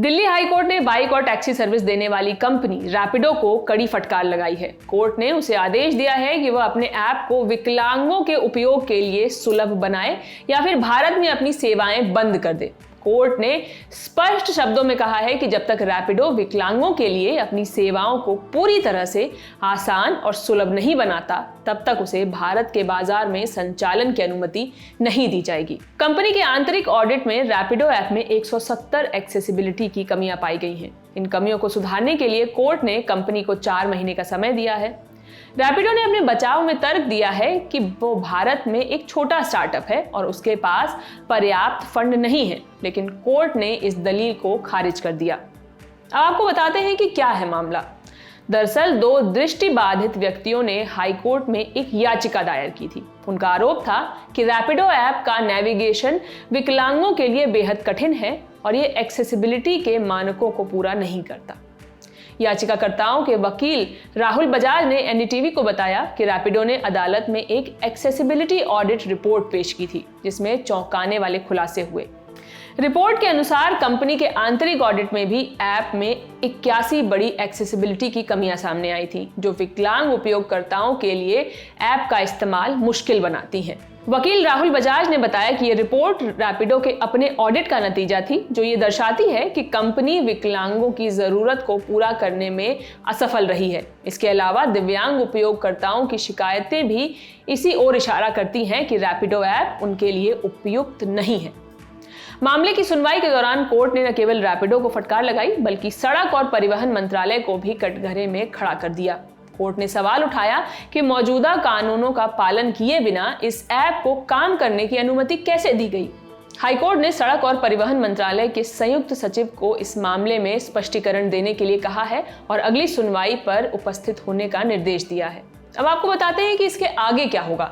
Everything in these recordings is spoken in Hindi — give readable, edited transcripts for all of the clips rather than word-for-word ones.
दिल्ली हाई कोर्ट ने बाइक और टैक्सी सर्विस देने वाली कंपनी रैपिडो को कड़ी फटकार लगाई है। कोर्ट ने उसे आदेश दिया है कि वह अपने ऐप को विकलांगों के उपयोग के लिए सुलभ बनाए या फिर भारत में अपनी सेवाएं बंद कर दे। कोर्ट ने स्पष्ट शब्दों में कहा है कि जब तक रैपिडो विकलांगों के लिए अपनी सेवाओं को पूरी तरह से आसान और सुलभ नहीं बनाता, तब तक उसे भारत के बाजार में संचालन की अनुमति नहीं दी जाएगी। कंपनी के आंतरिक ऑडिट में रैपिडो ऐप में 170 एक्सेसिबिलिटी की कमियां पाई गई हैं। इन कमियों को सुधारने के लिए कोर्ट ने कंपनी को 4 महीने का समय दिया है। रैपिडो ने अपने बचाव में तर्क दिया है कि वो भारत में एक छोटा स्टार्टअप है और उसके पास पर्याप्त फंड नहीं है, लेकिन कोर्ट ने इस दलील को खारिज कर दिया। अब आपको बताते हैं कि क्या है मामला। दरअसल 2 दृष्टिबाधित व्यक्तियों ने हाई कोर्ट में एक याचिका दायर की थी। उनका आरोप था कि रैपिडो ऐप का नेविगेशन विकलांगों के लिए बेहद कठिन है और ये एक्सेसिबिलिटी के मानकों को पूरा नहीं करता। याचिकाकर्ताओं के वकील राहुल बजाज ने एनडीटीवी को बताया कि रैपिडो ने अदालत में एक एक्सेसिबिलिटी ऑडिट रिपोर्ट पेश की थी, जिसमें चौंकाने वाले खुलासे हुए। रिपोर्ट के अनुसार कंपनी के आंतरिक ऑडिट में भी ऐप में 81 बड़ी एक्सेसिबिलिटी की कमियां सामने आई थी, जो विकलांग उपयोगकर्ताओं के लिए ऐप का इस्तेमाल मुश्किल बनाती हैं। वकील राहुल बजाज ने बताया कि यह रिपोर्ट रैपिडो के अपने ऑडिट का नतीजा थी, जो ये दर्शाती है कि कंपनी विकलांगों की जरूरत को पूरा करने में असफल रही है। इसके अलावा दिव्यांग उपयोगकर्ताओं की शिकायतें भी इसी ओर इशारा करती हैं कि रैपिडो ऐप उनके लिए उपयुक्त नहीं है। मामले की सुनवाई के दौरान कोर्ट ने न केवल रैपिडो को फटकार लगाई, बल्कि सड़क और परिवहन मंत्रालय को भी कटघरे में खड़ा कर दिया। कोर्ट ने सवाल उठाया कि मौजूदा कानूनों का पालन किए बिना इस ऐप को काम करने की अनुमति कैसे दी गई। हाईकोर्ट ने सड़क और परिवहन मंत्रालय के संयुक्त सचिव को इस मामले में स्पष्टीकरण देने के लिए कहा है और अगली सुनवाई पर उपस्थित होने का निर्देश दिया है। अब आपको बताते हैं कि इसके आगे क्या होगा।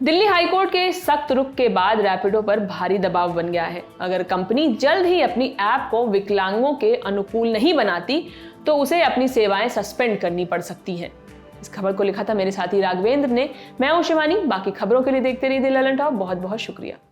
दिल्ली हाईकोर्ट के सख्त रुख के बाद रैपिडो पर भारी दबाव बन गया है। अगर कंपनी जल्द ही अपनी ऐप को विकलांगों के अनुकूल नहीं बनाती, तो उसे अपनी सेवाएं सस्पेंड करनी पड़ सकती हैं। इस खबर को लिखा था मेरे साथी राघवेंद्र ने। मैं हूं शिवानी। बाकी खबरों के लिए देखते रहिए द ललन टॉप। बहुत बहुत शुक्रिया।